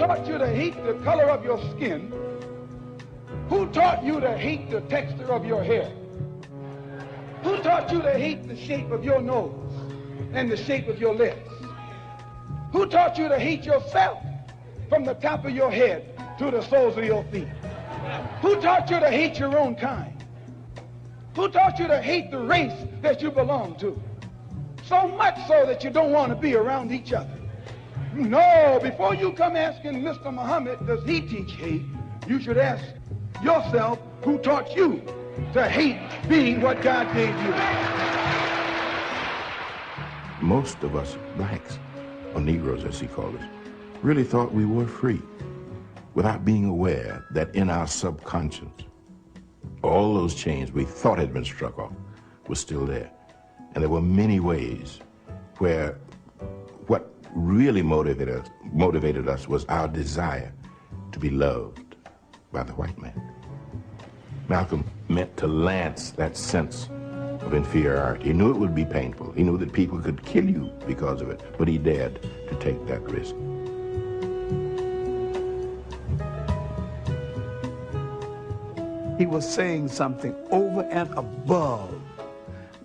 taught you to hate the color of your skin? Who taught you to hate the texture of your hair? Who taught you to hate the shape of your nose and the shape of your lips? Who taught you to hate yourself from the top of your head to the soles of your feet? Who taught you to hate your own kind? Who taught you to hate the race that you belong to? So much so that you don't want to be around each other. No, before you come asking Mr. Muhammad, does he teach hate? You should ask yourself, who taught you to hate being what God gave you? Most of us blacks, or Negroes as he called us, really thought we were free without being aware that in our subconscious, all those chains we thought had been struck off were still there. And there were many ways where what really motivated us was our desire to be loved by the white man. Malcolm meant to lance that sense of inferiority. He knew it would be painful. He knew that people could kill you because of it, but he dared to take that risk. He was saying something over and above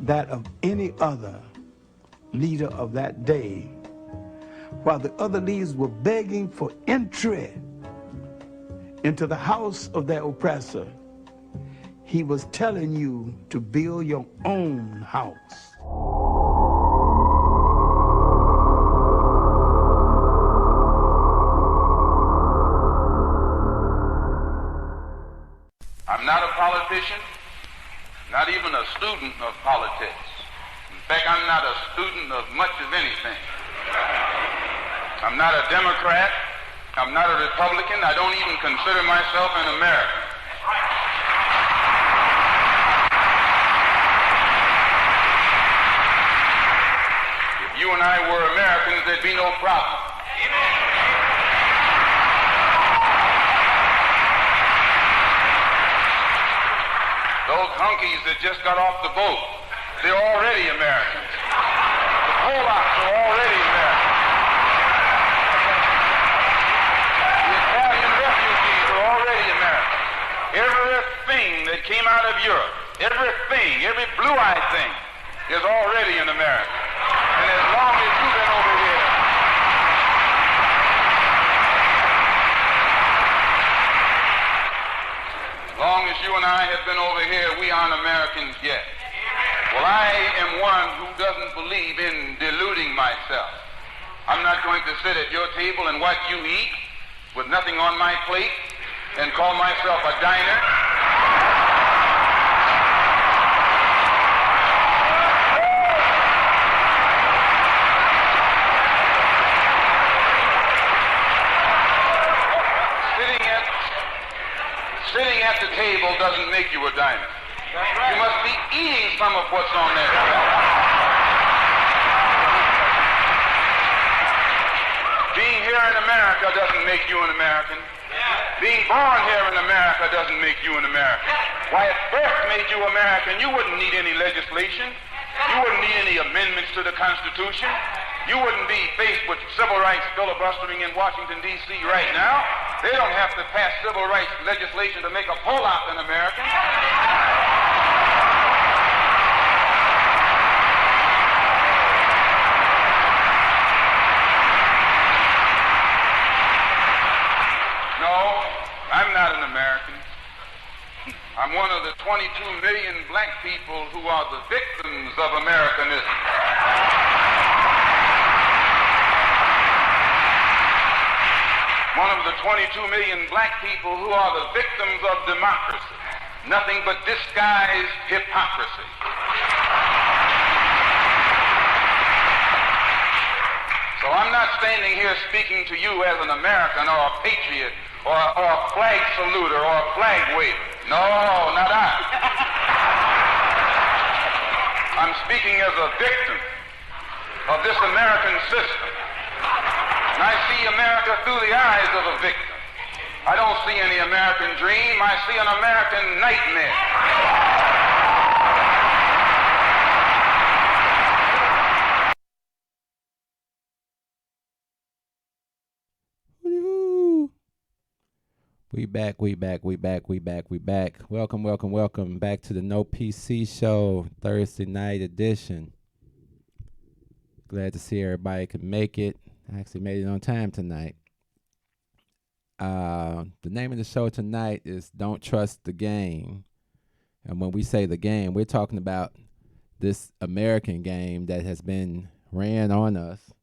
that of any other leader of that day. While the other leaders were begging for entry into the house of their oppressor, he was telling you to build your own house. I'm not a politician, not even a student of politics. In fact, I'm not a student of much of anything. I'm not a Democrat. I'm not a Republican. I don't even consider myself an American. If you and I were Americans, there'd be no problem. Those hunkies that just got off the boat, they're already Americans. The Polacks are already Americans. The Italian refugees are already Americans. Everything that came out of Europe, everything, every blue-eyed thing is already an American. And as long as you've been over here, long as you and I have been over here, we aren't Americans yet. Well, I am one who doesn't believe in deluding myself. I'm not going to sit at your table and watch you eat with nothing on my plate and call myself a diner. Sitting at the table doesn't make you a diner. You must be eating some of what's on that table. Being here in America doesn't make you an American. Being born here in America doesn't make you an American. Why, if birth made you American, you wouldn't need any legislation. You wouldn't need any amendments to the Constitution. You wouldn't be faced with civil rights filibustering in Washington, D.C. right now. They don't have to pass civil rights legislation to make a Polak an American. No, I'm not an American. I'm one of the 22 million black people who are the victims of Americanism. One of the 22 million black people who are the victims of democracy. Nothing but disguised hypocrisy. So I'm not standing here speaking to you as an American or a patriot or a flag saluter or a flag waver. No, not I. I'm speaking as a victim of this American system. And I see America through the eyes of a victim. I don't see any American dream. I see an American nightmare. We back. Welcome back to the No PC Show, Thursday night edition. Glad to see everybody could make it. I actually made it on time tonight. The name of the show tonight is Don't Trust the Game. And when we say the game, we're talking about this American game that has been ran on us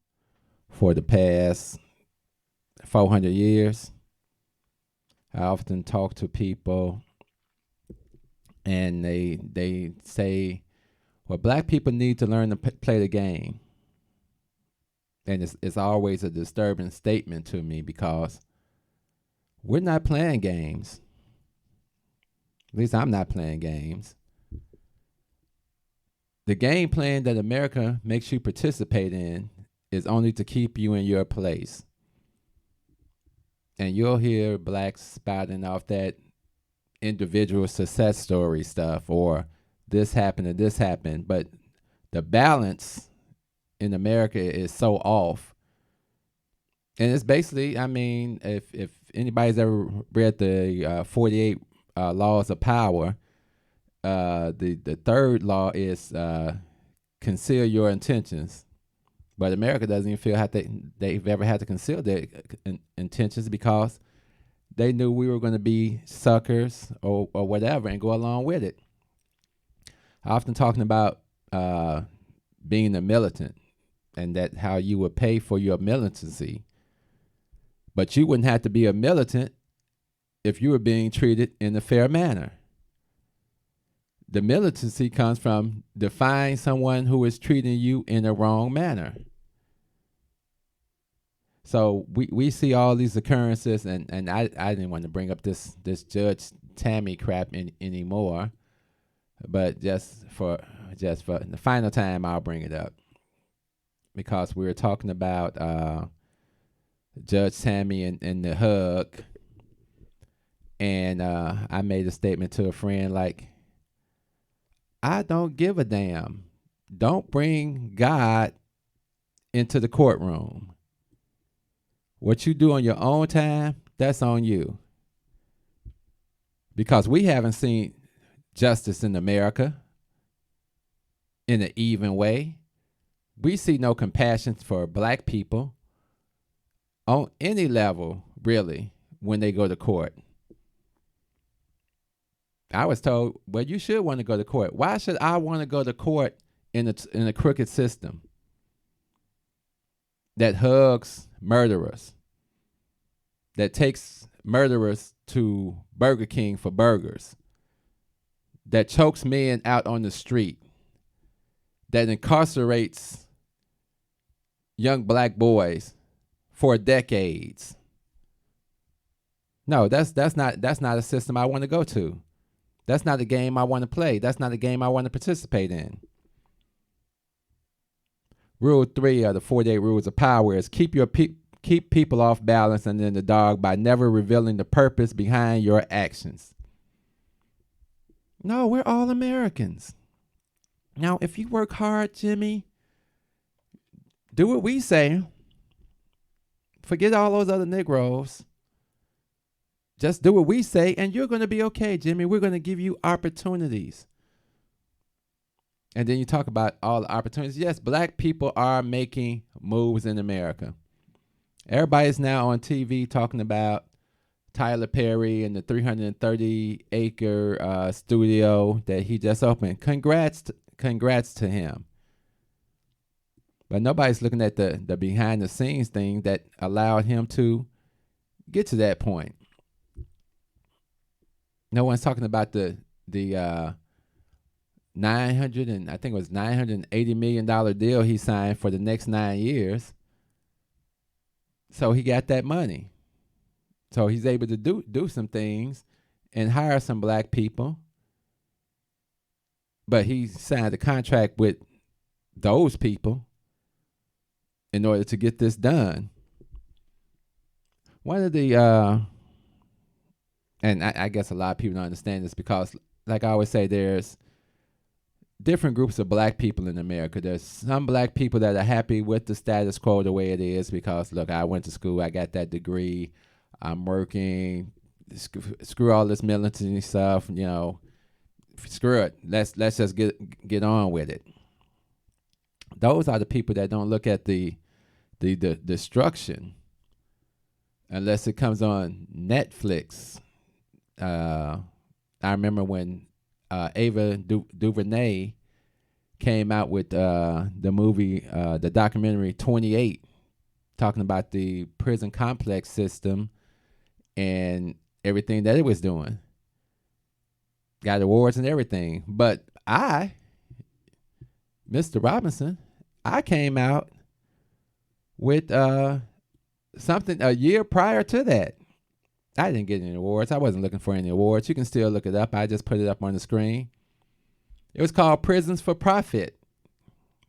for the past 400 years. I often talk to people and they say, well, black people need to learn to play the game. And it's always a disturbing statement to me because we're not playing games. At least I'm not playing games. The game plan that America makes you participate in is only to keep you in your place. And you'll hear blacks spouting off that individual success story stuff or this happened and this happened. But the balance in America is so off. And it's basically, I mean, if anybody's ever read the 48 Laws of Power, the third law is conceal your intentions. But America doesn't even feel they've ever had to conceal their intentions because they knew we were going to be suckers or whatever and go along with it. I often talking about being a militant and that how you would pay for your militancy. But you wouldn't have to be a militant if you were being treated in a fair manner. The militancy comes from defying someone who is treating you in a wrong manner. So we see all these occurrences, and I didn't want to bring up this Judge Tammy crap anymore, but just for the final time, I'll bring it up because we were talking about Judge Tammy and the hug, and I made a statement to a friend like, I don't give a damn. Don't bring God into the courtroom. What you do on your own time, that's on you. Because we haven't seen justice in America in an even way. We see no compassion for black people on any level, really, when they go to court. I was told, well, you should want to go to court. Why should I want to go to court in a crooked system that hugs murderers, that takes murderers to Burger King for burgers, that chokes men out on the street, that incarcerates young black boys for decades? No, that's not a system I want to go to. That's not a game I want to play. That's not a game I want to participate in. Rule 3 of the 48 Rules of Power is keep people off balance and in the dog by never revealing the purpose behind your actions. No, we're all Americans. Now, if you work hard, Jimmy, do what we say. Forget all those other Negroes. Just do what we say, and you're going to be okay, Jimmy. We're going to give you opportunities. And then you talk about all the opportunities. Yes, black people are making moves in America. Everybody's now on TV talking about Tyler Perry and the 330-acre studio that he just opened. Congrats to him. But nobody's looking at the behind-the-scenes thing that allowed him to get to that point. No one's talking about the $980 million deal he signed for the next 9 years. So he got that money. So he's able to do some things and hire some black people. But he signed a contract with those people in order to get this done. One of the and I guess a lot of people don't understand this because, like I always say, there's different groups of black people in America. There's some black people that are happy with the status quo the way it is because, look, I went to school, I got that degree, I'm working, screw all this militancy stuff, screw it. Let's just get on with it. Those are the people that don't look at the destruction unless it comes on Netflix. I remember when Ava DuVernay came out with the movie, the documentary 28, talking about the prison complex system and everything that it was doing. Got awards and everything. But Mr. Robinson, I came out with something a year prior to that. I didn't get any awards. I wasn't looking for any awards. You can still look it up. I just put it up on the screen. It was called Prisons for Profit,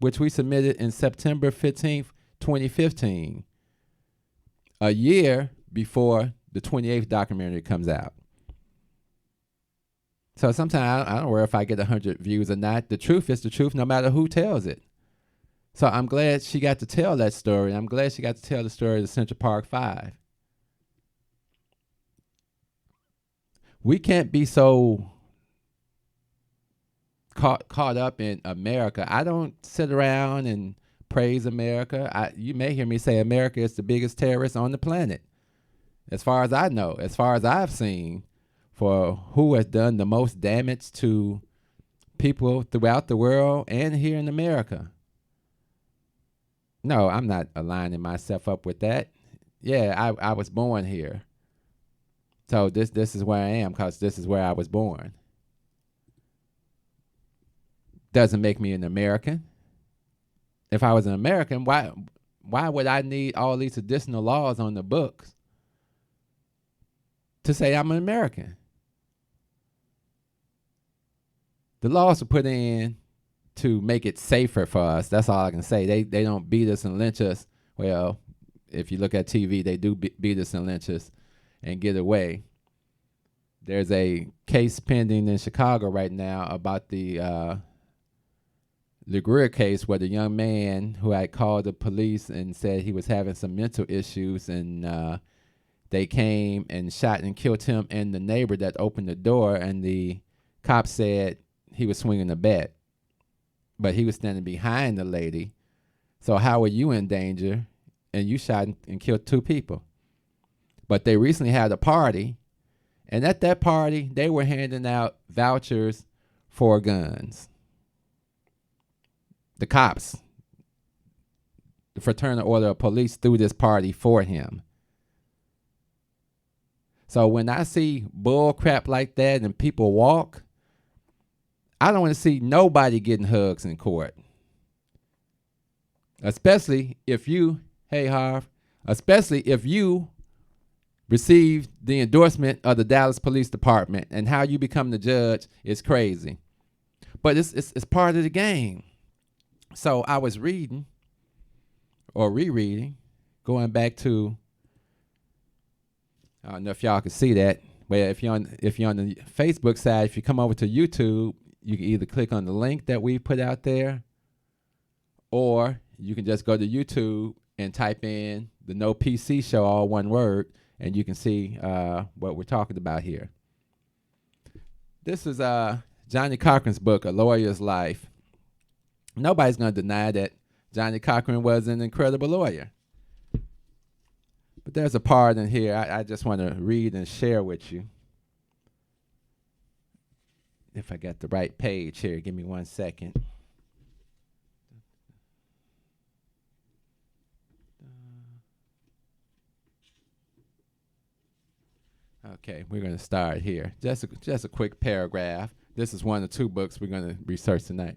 which we submitted in September 15th, 2015, a year before the 28th documentary comes out. So sometimes I don't worry if I get 100 views or not. The truth is the truth no matter who tells it. So I'm glad she got to tell that story. I'm glad she got to tell the story of the Central Park Five. We can't be so caught up in America. I don't sit around and praise America. You may hear me say America is the biggest terrorist on the planet. As far as I know, as far as I've seen, for who has done the most damage to people throughout the world and here in America. No, I'm not aligning myself up with that. Yeah, I was born here. So this is where I am because this is where I was born. Doesn't make me an American. If I was an American, why would I need all these additional laws on the books to say I'm an American? The laws were put in to make it safer for us. That's all I can say. They don't beat us and lynch us. Well, if you look at TV, they do beat us and lynch us and get away. There's a case pending in Chicago right now about the Greer case where the young man who had called the police and said he was having some mental issues, and they came and shot and killed him and the neighbor that opened the door, and the cop said he was swinging a bat, but he was standing behind the lady. So how were you in danger? And you shot and killed two people. But they recently had a party, and at that party, they were handing out vouchers for guns. The cops, the Fraternal Order of Police, threw this party for him. So when I see bull crap like that and people walk, I don't want to see nobody getting hugs in court. Especially if you, hey Harv, especially if you received the endorsement of the Dallas Police Department, and how you become the judge is crazy. But it's part of the game. So I was reading or rereading, going back to, I don't know if y'all can see that. Well, if you're on the Facebook side, if you come over to YouTube, you can either click on the link that we put out there, or you can just go to YouTube and type in the No PC Show, all one word, and you can see what we're talking about here. This is Johnnie Cochran's book, A Lawyer's Life. Nobody's going to deny that Johnnie Cochran was an incredible lawyer. But there's a part in here I just want to read and share with you. If I got the right page here, give me 1 second. Okay, we're going to start here. Just a quick paragraph. This is one of 2 books we're going to research tonight.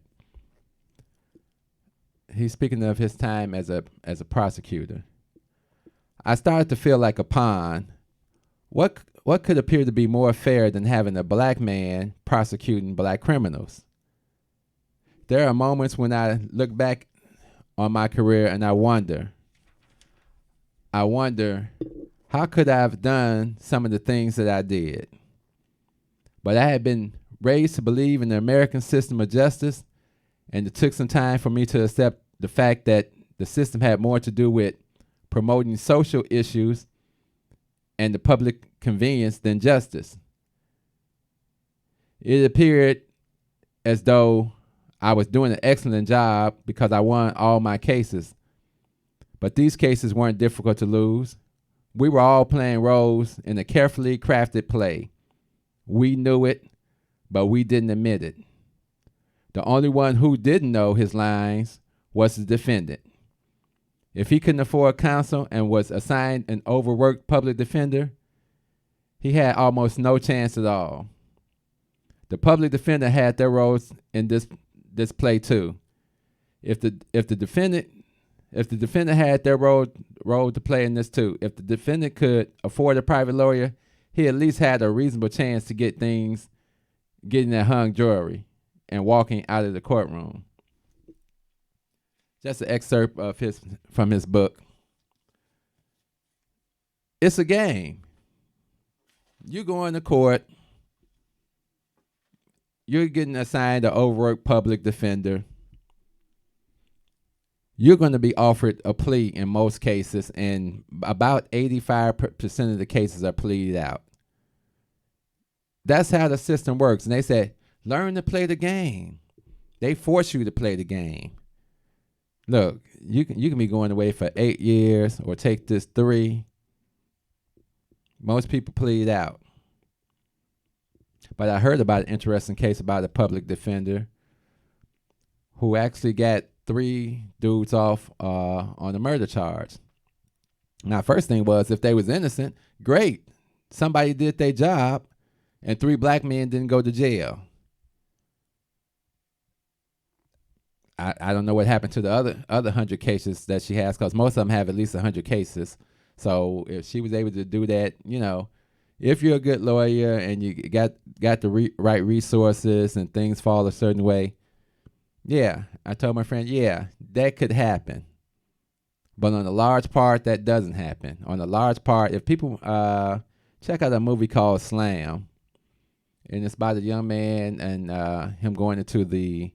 He's speaking of his time as a prosecutor. I started to feel like a pawn. What could appear to be more fair than having a black man prosecuting black criminals? There are moments when I look back on my career and I wonder, how could I have done some of the things that I did? But I had been raised to believe in the American system of justice, and it took some time for me to accept the fact that the system had more to do with promoting social issues and the public convenience than justice. It appeared as though I was doing an excellent job because I won all my cases. But these cases weren't difficult to lose. We were all playing roles in a carefully crafted play. We knew it, but we didn't admit it. The only one who didn't know his lines was the defendant. If he couldn't afford counsel and was assigned an overworked public defender, he had almost no chance at all. The public defender had their roles in this play too. If the defendant had their role to play in this too, if the defendant could afford a private lawyer, he at least had a reasonable chance to getting that hung jury and walking out of the courtroom. Just an excerpt from his book. It's a game. You go into court, you're getting assigned an overworked public defender. You're going to be offered a plea in most cases, and about 85% of the cases are pleaded out. That's how the system works. And they say, learn to play the game. They force you to play the game. Look, you can be going away for 8 years or take this 3. Most people plead out. But I heard about an interesting case about a public defender who actually got 3 dudes off on a murder charge. Now, first thing was, if they was innocent, great. Somebody did their job, and 3 black men didn't go to jail. I don't know what happened to the other 100 cases that she has, because most of them have at least 100 cases. So if she was able to do that, if you're a good lawyer and you got the right resources and things fall a certain way, yeah, I told my friend, yeah, that could happen. But on a large part, that doesn't happen. On a large part, if people check out a movie called Slam, and it's about a young man and him going into the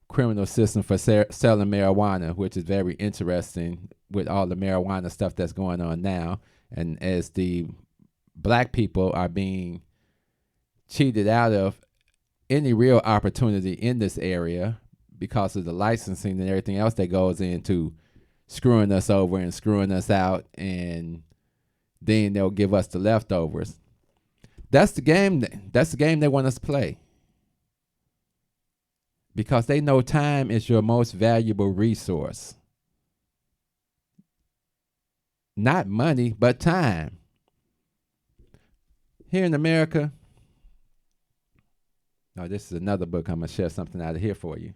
criminal system for selling marijuana, which is very interesting with all the marijuana stuff that's going on now. And as the black people are being cheated out of any real opportunity in this area because of the licensing and everything else that goes into screwing us over and screwing us out, and then they'll give us the leftovers. That's the game. That's the game they want us to play. Because they know time is your most valuable resource. Not money, but time. Here in America, this is another book. I'm going to share something out of here for you.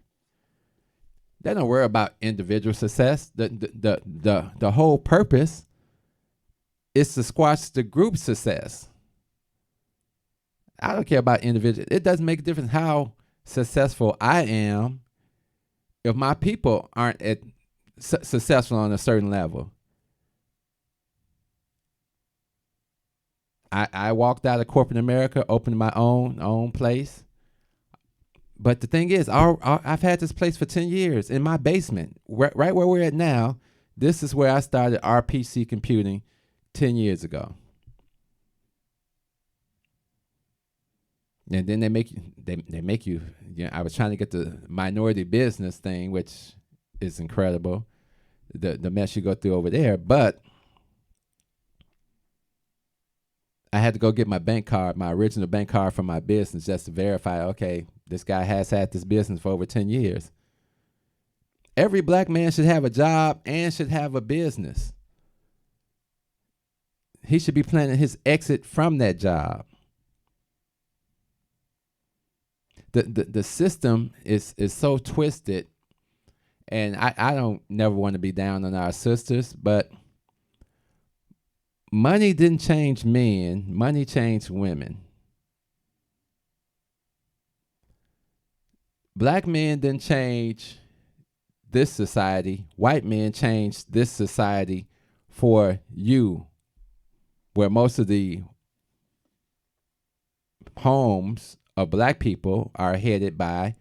They don't worry about individual success. The whole purpose is to squash the group success. I don't care about individual. It doesn't make a difference how successful I am if my people aren't successful on a certain level. I walked out of corporate America, opened my own place. But the thing is, I've had this place for 10 years in my basement, right where we're at now. This is where I started RPC Computing 10 years ago. And then they make you. I was trying to get the minority business thing, which is incredible, the mess you go through over there. But I had to go get my bank card, my original bank card from my business, just to verify, okay, this guy has had this business for over 10 years. Every black man should have a job and should have a business. He should be planning his exit from that job. The system is so twisted, and I don't never want to be down on our sisters, but money didn't change men. Money changed women. Black men didn't change this society. White men changed this society for you, where most of the homes of black people are headed by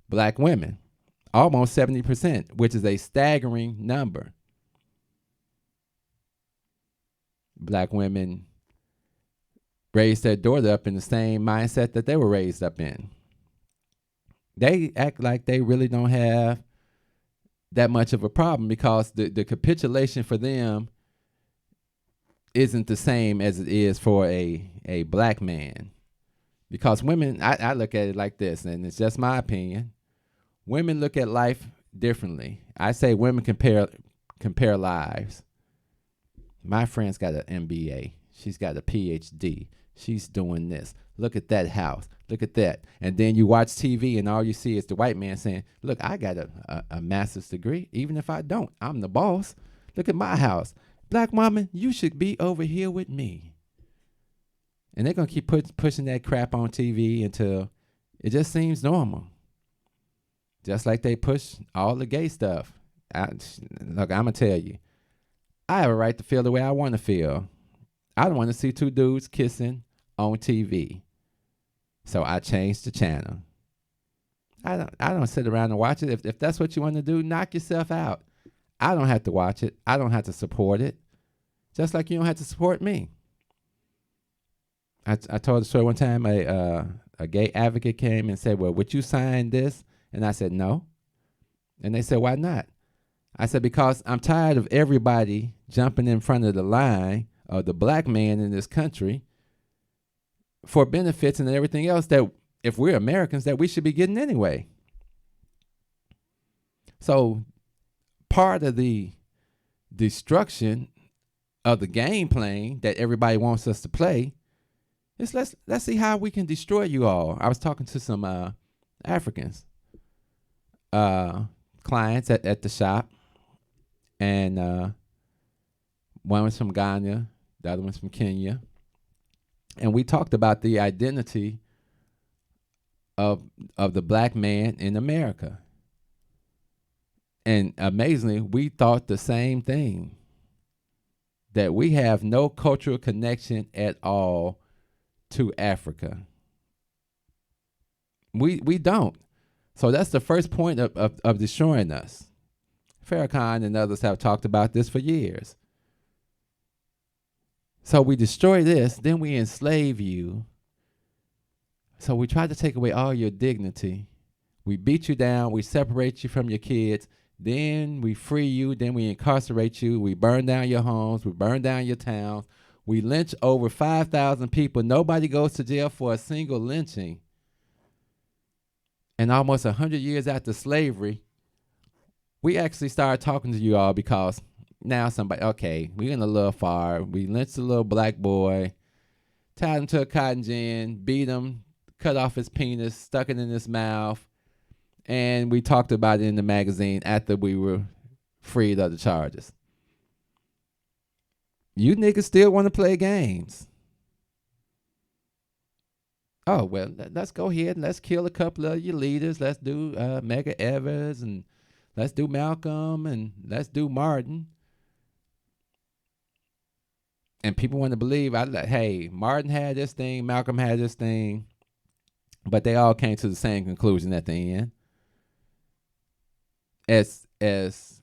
black women, almost 70%, which is a staggering number. Black women raise their daughter up in the same mindset that they were raised up in. They act like they really don't have that much of a problem because the capitulation for them isn't the same as it is for a black man. Because women, I look at it like this, and it's just my opinion. Women look at life differently. I say women compare lives. My friend's got an MBA. She's got a PhD. She's doing this. Look at that house. Look at that. And then you watch TV and all you see is the white man saying, look, I got a master's degree. Even if I don't, I'm the boss. Look at my house. Black woman, you should be over here with me. And they're going to keep pushing that crap on TV until it just seems normal. Just like they push all the gay stuff. Look, I'm going to tell you. I have a right to feel the way I want to feel. I don't want to see two dudes kissing on TV. So I changed the channel. I don't sit around and watch it. If that's what you want to do, knock yourself out. I don't have to watch it. I don't have to support it. Just like you don't have to support me. I told the story one time, a gay advocate came and said, well, would you sign this? And I said, no. And they said, why not? I said, because I'm tired of everybody jumping in front of the line of the black man in this country for benefits and everything else that if we're Americans that we should be getting anyway. So part of the destruction of the game playing that everybody wants us to play is let's see how we can destroy you all. I was talking to some Africans, clients at the shop, and one was from Ghana, the other one's from Kenya. And we talked about the identity of the black man in America. And amazingly, we thought the same thing, that we have no cultural connection at all to Africa. We don't. So that's the first point of destroying us. Farrakhan and others have talked about this for years. So we destroy this, then we enslave you. So we try to take away all your dignity. We beat you down, we separate you from your kids, then we free you, then we incarcerate you, we burn down your homes, we burn down your towns, we lynch over 5,000 people. Nobody goes to jail for a single lynching. And almost 100 years after slavery, we actually started talking to you all because now somebody, okay, we went a little far. We lynched a little black boy, tied him to a cotton gin, beat him, cut off his penis, stuck it in his mouth, and we talked about it in the magazine after we were freed of the charges. You niggas still want to play games. Oh, well, let's go ahead and let's kill a couple of your leaders. Let's do Medgar Evers, and let's do Malcolm, and let's do Martin. And people want to believe, hey, Martin had this thing, Malcolm had this thing, but they all came to the same conclusion at the end. As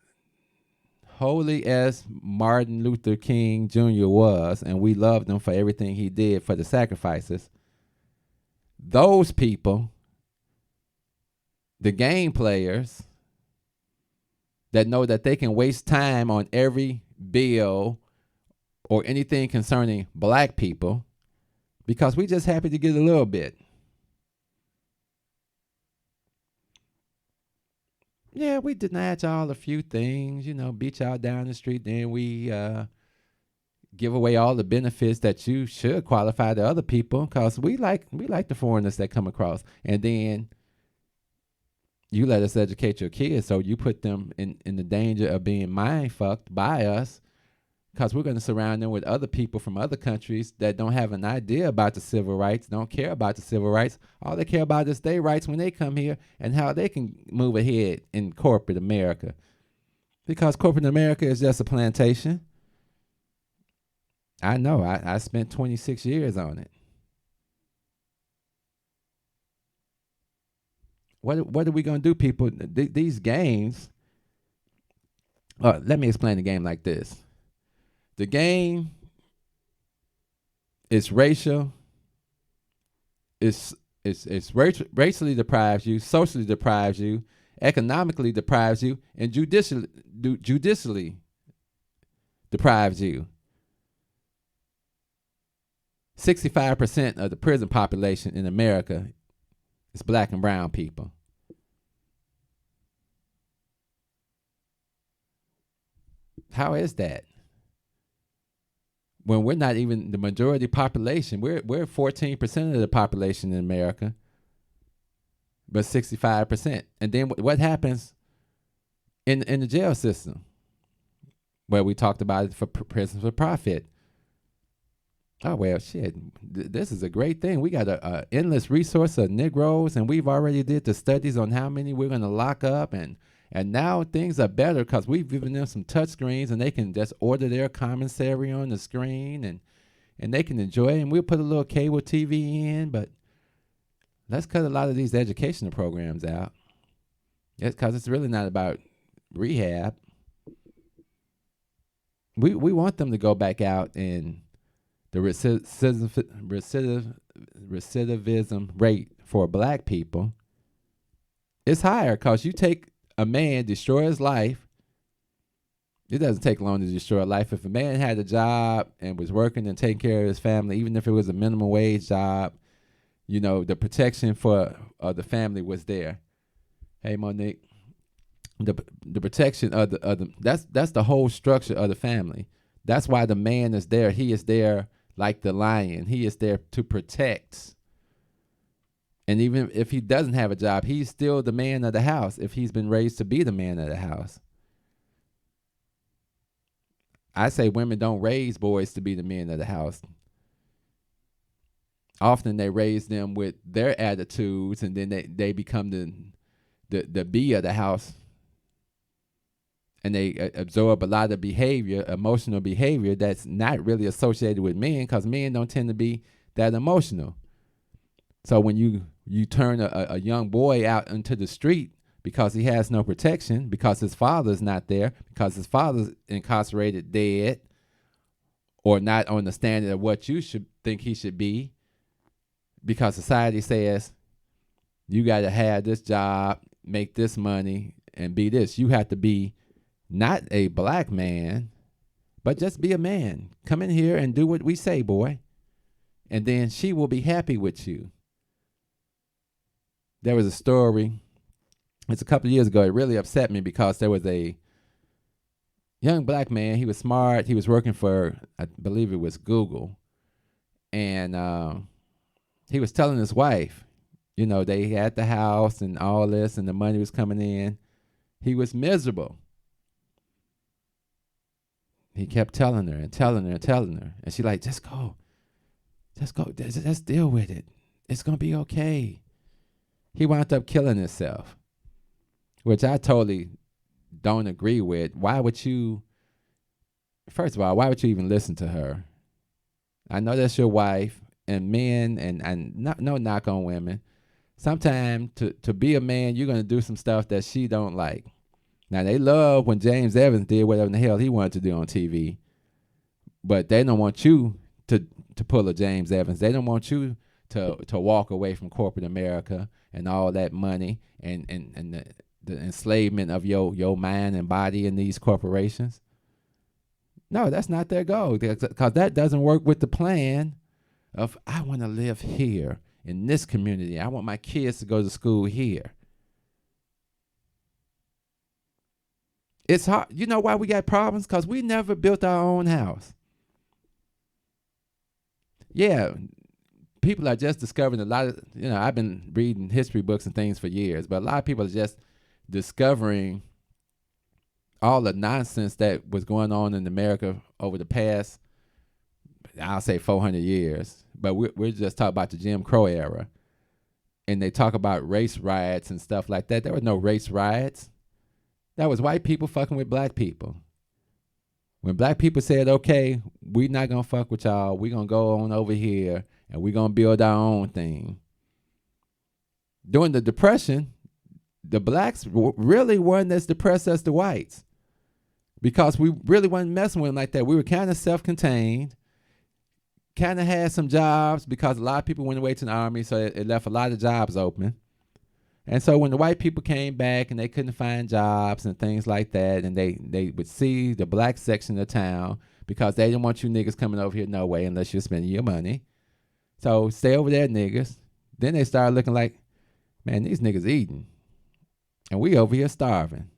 holy as Martin Luther King Jr. was, and we loved him for everything he did for the sacrifices, those people, the game players that know that they can waste time on every bill or anything concerning black people because we just happy to get a little bit. Yeah, we denied y'all a few things, beat y'all down the street. Then we give away all the benefits that you should qualify to other people because we like the foreigners that come across. And then you let us educate your kids, so you put them in the danger of being mind fucked by us because we're going to surround them with other people from other countries that don't have an idea about the civil rights, don't care about the civil rights. All they care about is their rights when they come here and how they can move ahead in corporate America. Because corporate America is just a plantation. I know. I spent 26 years on it. What are we going to do, people? These games, let me explain the game like this. The game is racial, racially deprives you, socially deprives you, economically deprives you, and judicially deprives you. 65% of the prison population in America is black and brown people. How is that? When we're not even the majority population, we're 14% of the population in America, but 65%. And then what happens in the jail system? Well, we talked about it for prisons for profit. Oh, well, shit, this is a great thing. We got a endless resource of Negroes, and we've already did the studies on how many we're going to lock up, and now things are better because we've given them some touch screens, and they can just order their commissary on the screen, and they can enjoy it, and we'll put a little cable TV in, but let's cut a lot of these educational programs out. It's because it's really not about rehab. We want them to go back out, and the recidivism rate for black people is higher because you take a man, destroy his life. It doesn't take long to destroy a life. If a man had a job and was working and taking care of his family, even if it was a minimum wage job, you know, the protection for the family was there. Hey, Monique. The protection of the that's the whole structure of the family. That's why the man is there. He is there like the lion. He is there to protect. And even if he doesn't have a job, he's still the man of the house if he's been raised to be the man of the house. I say women don't raise boys to be the men of the house. Often they raise them with their attitudes, and then they become the B of the house. And they absorb a lot of behavior, emotional behavior that's not really associated with men, because men don't tend to be that emotional. So when you turn a young boy out into the street because he has no protection, because his father's not there, because his father's incarcerated, dead, or not on the standard of what you should think he should be, because society says you got to have this job, make this money, and be this. You have to be not a black man, but just be a man. Come in here and do what we say, boy. And then she will be happy with you. There was a story, it's a couple of years ago, it really upset me because there was a young black man. He was smart. He was working for, I believe it was Google. And he was telling his wife, you know, they had the house and all this and the money was coming in. He was miserable. He kept telling her and telling her and telling her. And she like, just go. Just deal with it. It's going to be okay. He wound up killing himself, which I totally don't agree with. Why would you, first of all, why would you even listen to her? I know that's your wife, and men, and no knock on women. Sometimes to be a man, you're going to do some stuff that she don't like. Now, they love when James Evans did whatever the hell he wanted to do on TV, but they don't want you to pull a James Evans. They don't want you to walk away from corporate America and all that money and the enslavement of your mind and body in these corporations. No, that's not their goal, because that doesn't work with the plan of, I want to live here in this community. I want my kids to go to school here. It's hard. You know why we got problems? Because we never built our own house. Yeah, people are just discovering a lot of, I've been reading history books and things for years, but a lot of people are just discovering all the nonsense that was going on in America over the past, I'll say 400 years. But we're just talking about the Jim Crow era. And they talk about race riots and stuff like that. There were no race riots. That was white people fucking with black people. When black people said, okay, we're not going to fuck with y'all. We're going to go on over here and we're going to build our own thing. During the Depression, the blacks really weren't as depressed as the whites, because we really wasn't messing with them like that. We were kind of self-contained, kind of had some jobs because a lot of people went away to the army, so it left a lot of jobs open. And so when the white people came back and they couldn't find jobs and things like that, and they would see the black section of town because they didn't want you niggas coming over here no way unless you're spending your money. So stay over there, niggas. Then they started looking like, man, these niggas eating. And we over here starving.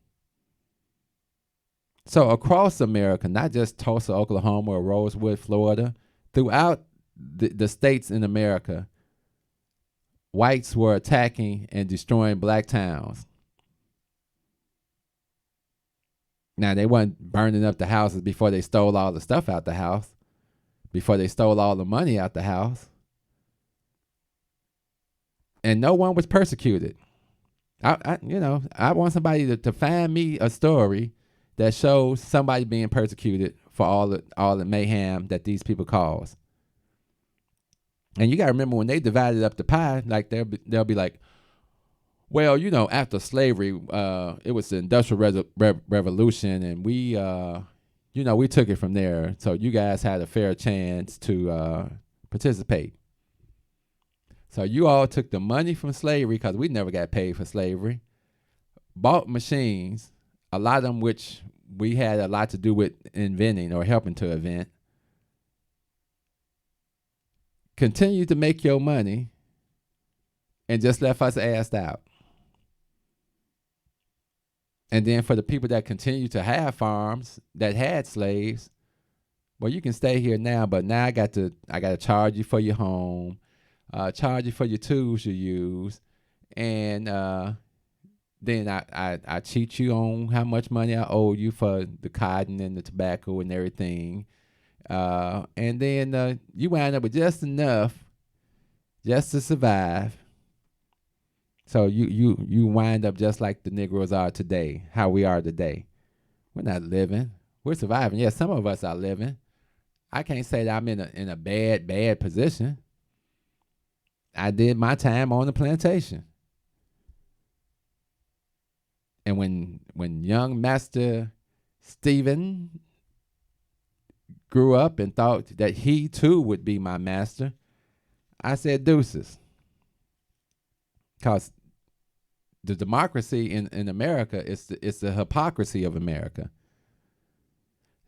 So across America, not just Tulsa, Oklahoma, or Rosewood, Florida, throughout the states in America, whites were attacking and destroying black towns. Now, they weren't burning up the houses before they stole all the stuff out the house, before they stole all the money out the house. And no one was persecuted. I want somebody to find me a story that shows somebody being persecuted for all the mayhem that these people cause. And you got to remember when they divided up the pie, like they'll be like, well, after slavery, it was the Industrial Revolution, and we took it from there. So you guys had a fair chance to participate. So you all took the money from slavery, because we never got paid for slavery, bought machines, a lot of them which we had a lot to do with inventing or helping to invent, continue to make your money, and just left us assed out. And then for the people that continue to have farms that had slaves, well, you can stay here now, but now I got to charge you for your home, charge you for your tools you use, and then I cheat you on how much money I owe you for the cotton and the tobacco and everything. And then you wind up with just enough just to survive. So you wind up just like the Negroes are today, how we are today. We're not living. We're surviving. Yes, some of us are living. I can't say that I'm in a bad position. I did my time on the plantation. And when young Master Stephen grew up and thought that he too would be my master, I said deuces. Because the democracy in America is the hypocrisy of America.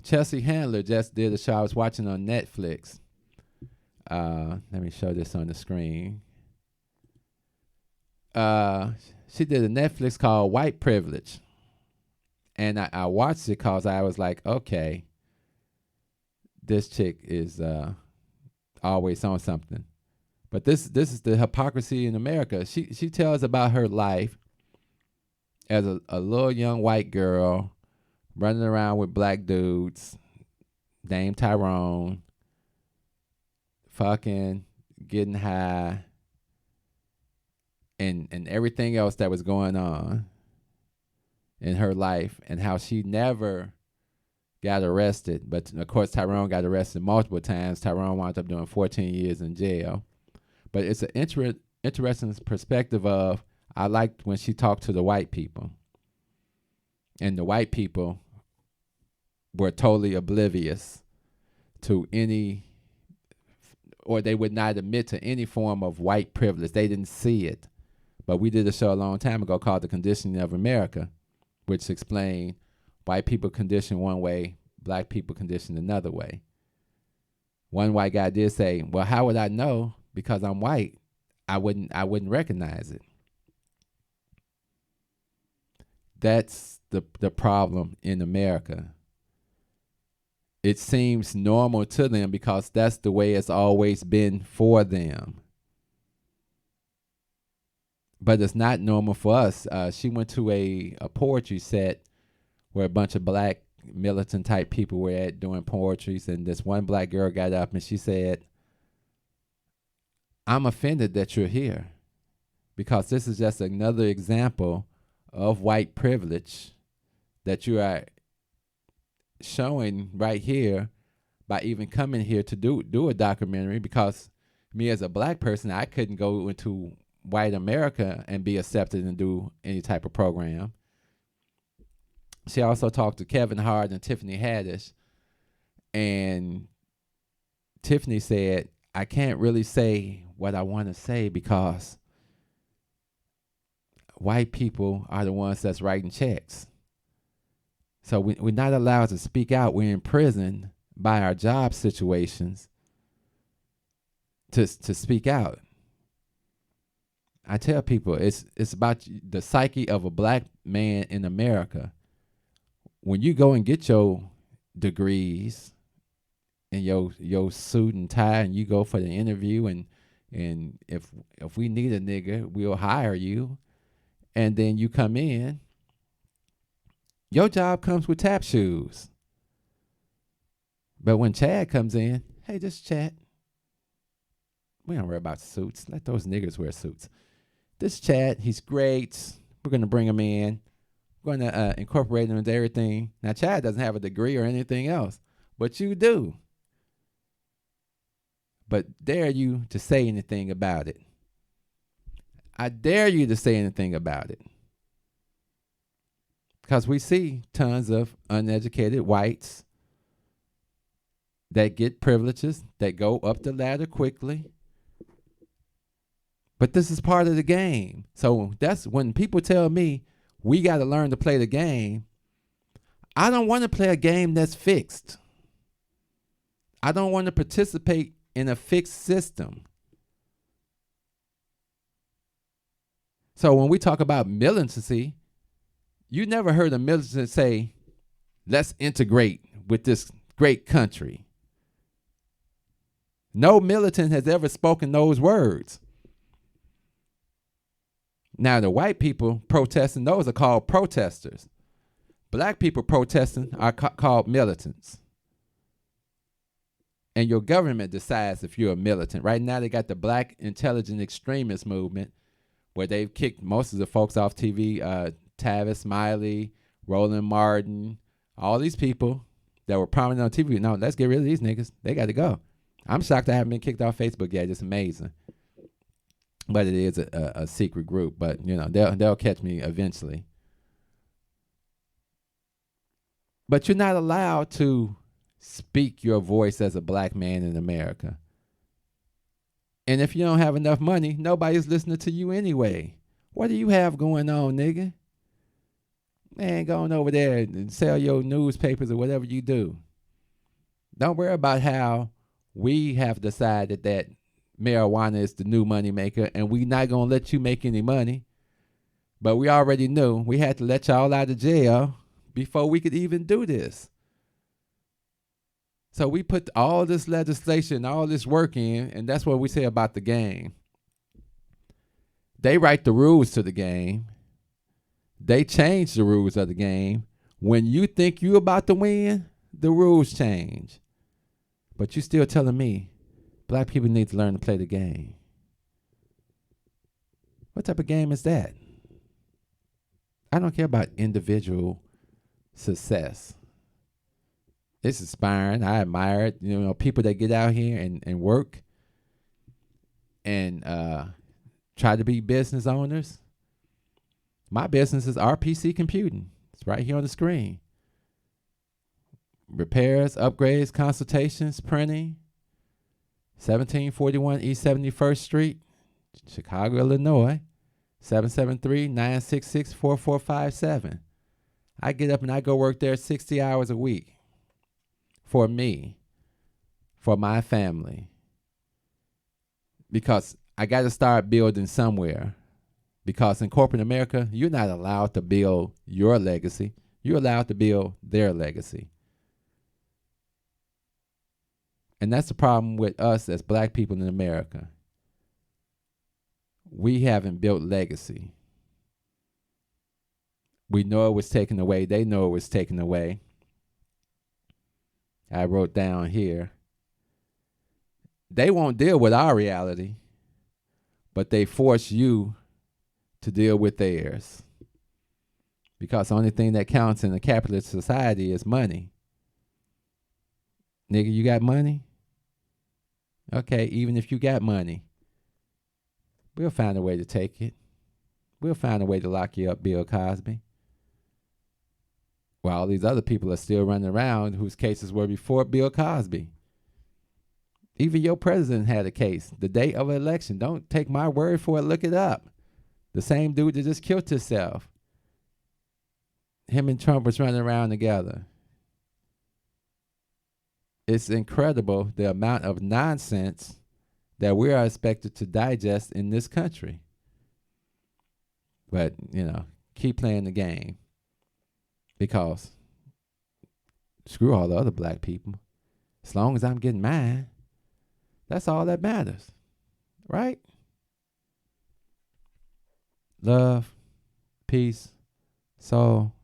Chelsea Handler just did a show I was watching on Netflix. Let me show this on the screen. She did a Netflix called White Privilege. And I watched it because I was like, okay, this chick is always on something. But this is the hypocrisy in America. She tells about her life as a little young white girl running around with black dudes named Tyrone, fucking, getting high, and everything else that was going on in her life, and how she never got arrested. But, of course, Tyrone got arrested multiple times. Tyrone wound up doing 14 years in jail. But it's an interesting perspective of, I liked when she talked to the white people. And the white people were totally oblivious to any, or they would not admit to any form of white privilege. They didn't see it. But we did a show a long time ago called The Conditioning of America, which explained white people conditioned one way, black people conditioned another way. One white guy did say, well, how would I know? Because I'm white, I wouldn't recognize it. That's the problem in America. It seems normal to them because that's the way it's always been for them. But it's not normal for us. She went to a poetry set where a bunch of black militant type people were at doing poetries, and this one black girl got up and she said, I'm offended that you're here because this is just another example of white privilege that you are showing right here by even coming here to do a documentary, because me as a black person, I couldn't go into white America and be accepted and do any type of program. She also talked to Kevin Hart and Tiffany Haddish, and Tiffany said, I can't really say what I want to say because white people are the ones that's writing checks. So we're not allowed to speak out. We're in prison by our job situations to speak out. I tell people it's about the psyche of a black man in America. When you go and get your degrees and your suit and tie and you go for the interview and if we need a nigga, we'll hire you. And then you come in, your job comes with tap shoes. But when Chad comes in, hey, this is Chad. We don't worry about suits. Let those niggas wear suits. This Chad, he's great. We're going to bring him in. We're going to incorporate him into everything. Now, Chad doesn't have a degree or anything else, but you do. But dare you to say anything about it? I dare you to say anything about it. Because we see tons of uneducated whites that get privileges, that go up the ladder quickly. But this is part of the game. So that's when people tell me we got to learn to play the game. I don't want to play a game that's fixed. I don't want to participate in a fixed system. So when we talk about militancy, you never heard a militant say, let's integrate with this great country. No militant has ever spoken those words. Now, the white people protesting, those are called protesters. Black people protesting are called militants. And your government decides if you're a militant. Right now, they got the Black Intelligent Extremist Movement, where they've kicked most of the folks off TV, Tavis Smiley, Roland Martin, all these people that were prominent on TV. No, let's get rid of these niggas. They got to go. I'm shocked I haven't been kicked off Facebook yet. It's amazing. But it is a secret group. But, you know, they'll catch me eventually. But you're not allowed to speak your voice as a black man in America. And if you don't have enough money, nobody's listening to you anyway. What do you have going on, nigga? Man, go on over there and sell your newspapers or whatever you do. Don't worry about how we have decided that marijuana is the new money maker and we not going to let you make any money. But we already knew we had to let y'all out of jail before we could even do this. So we put all this legislation, all this work in, and that's what we say about the game. They write the rules to the game. They change the rules of the game. When you think you're about to win, the rules change. But you're still telling me black people need to learn to play the game. What type of game is that? I don't care about individual success. It's inspiring. I admire it. You know, people that get out here and work and try to be business owners. My business is RPC Computing. It's right here on the screen. Repairs, upgrades, consultations, printing. 1741 East 71st Street, Chicago, Illinois. 773-966-4457. I get up and I go work there 60 hours a week. For me, for my family, because I got to start building somewhere. Because in corporate America, you're not allowed to build your legacy. You're allowed to build their legacy. And that's the problem with us as black people in America. We haven't built legacy. We know it was taken away. They know it was taken away. I wrote down here, they won't deal with our reality, but they force you to deal with theirs. Because the only thing that counts in a capitalist society is money. Nigga, you got money? Okay, even if you got money, we'll find a way to take it. We'll find a way to lock you up, Bill Cosby. While all these other people are still running around whose cases were before Bill Cosby. Even your president had a case the day of an election. Don't take my word for it. Look it up. The same dude that just killed himself. Him and Trump was running around together. It's incredible the amount of nonsense that we are expected to digest in this country. But, you know, keep playing the game. Because screw all the other black people. As long as I'm getting mine, that's all that matters. Right? Love, peace, soul.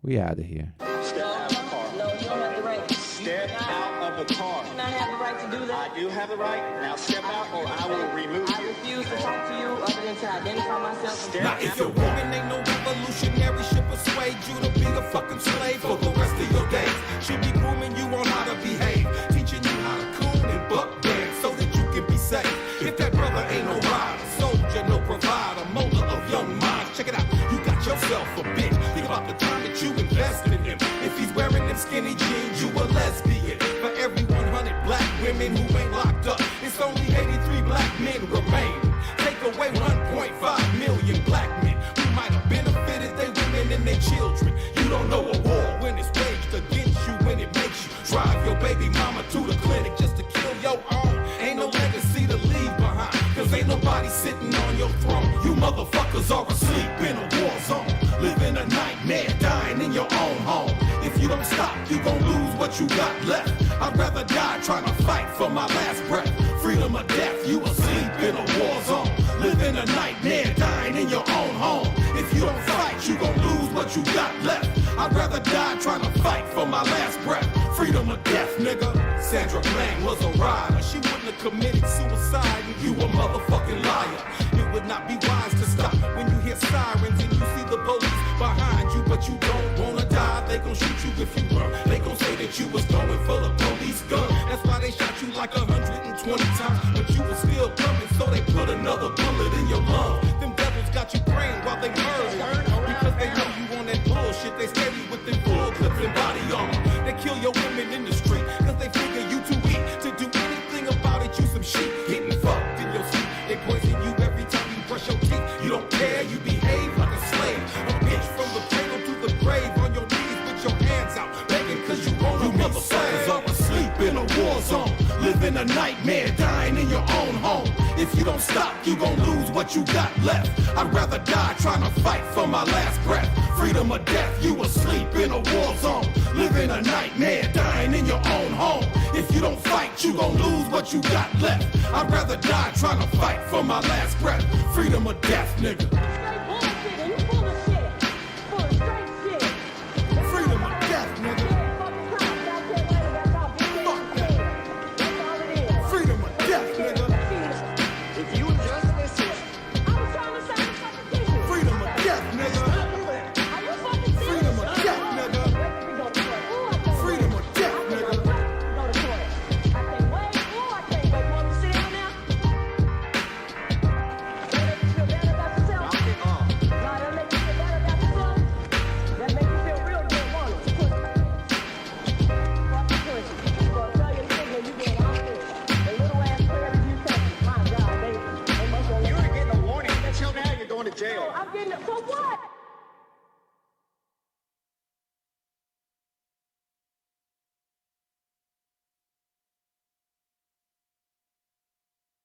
We out of here. Step out of the car. No, you don't have the right. Step out of the car. You do not have the right to do that. I do have the right. Now step out or I will remove I you. refuse to talk to you other than to identify myself. Step Now, if your woman ain't no revolutionary, she'll persuade you to be a fucking slave for the rest of your days. She'll be grooming you on how to behave, teaching you how to coon and buck band so that you can be safe. If that brother ain't no rider, soldier, no provider, molder of young minds, check it out. You got yourself a bitch. Think about the time that you invested in him. If he's wearing them skinny jeans, you a lesbian. For every 100 black women who ain't locked up, it's only 83 black men remaining. Take away 1.5 million black men who might have benefited their women and their children. You don't know a war when it's waged against you, when it makes you drive your baby mama to the clinic just to kill your own. Ain't no legacy to leave behind, cause ain't nobody sitting on your throne. You motherfuckers are asleep in a war zone, living a nightmare, dying in your own home. If you don't stop, you gon' lose what you got left. I'd rather die trying to fight for my last breath. Freedom or death, you asleep in a war zone, living a nightmare, dying in your own home. If you don't fight, you gon' lose what you got left. I'd rather die trying to fight for my last breath. Freedom or death, nigga. Sandra Bland was a rider. She wouldn't have committed suicide, and you a motherfucking liar. It would not be wise to stop when you hear sirens and you see the police behind you, but you don't wanna die. They gon' shoot you if you run. They gon' say that you was going for the police gun. That's why they shot you like 120 times, but you was still coming, so they put another bullet in your lung. Them devils got you praying while they murder, because they know you on that bullshit. They steady with them full clips and body armor. They kill your women in the street, cause they figure you too weak to do anything about it. You some shit, getting fucked in your sleep. They poison you every time you brush your teeth. You don't care, you behave like a slave. A bitch from the cradle to the grave, on your knees with your hands out, begging cause you won't. You motherfuckers are asleep in a war zone, living a nightmare, dying in your own home. If you don't stop, you gon' lose what you got left. I'd rather die trying to fight for my last breath. Freedom or death, you asleep in a war zone, living a nightmare, dying in your own home. If you don't fight, you gon' lose what you got left. I'd rather die trying to fight for my last breath. Freedom or death, nigga. Bullshit, you full of shit. Full of straight shit. Freedom or death, nigga. Fuck that. That's all it is. Freedom or death, nigga. If you just listen, I was trying to say fucking tissue. Freedom or death, nigga. Are you fucking serious? Freedom or death, nigga. We go to court. Ooh, I can't Freedom or death, wait. nigga. Go to court. I can't wait. Ooh, I can't wait. Want me to sit down now? That make you feel better about yourself? knock it off. Nah, that make you feel better about yourself? That make you feel real good, won't it? Fucking pussy. Well, tell your nigga you doing all this. The little ass prayers you take. My God, they must have. You were getting a warning. Until now, you're going to jail. I'm getting it for what?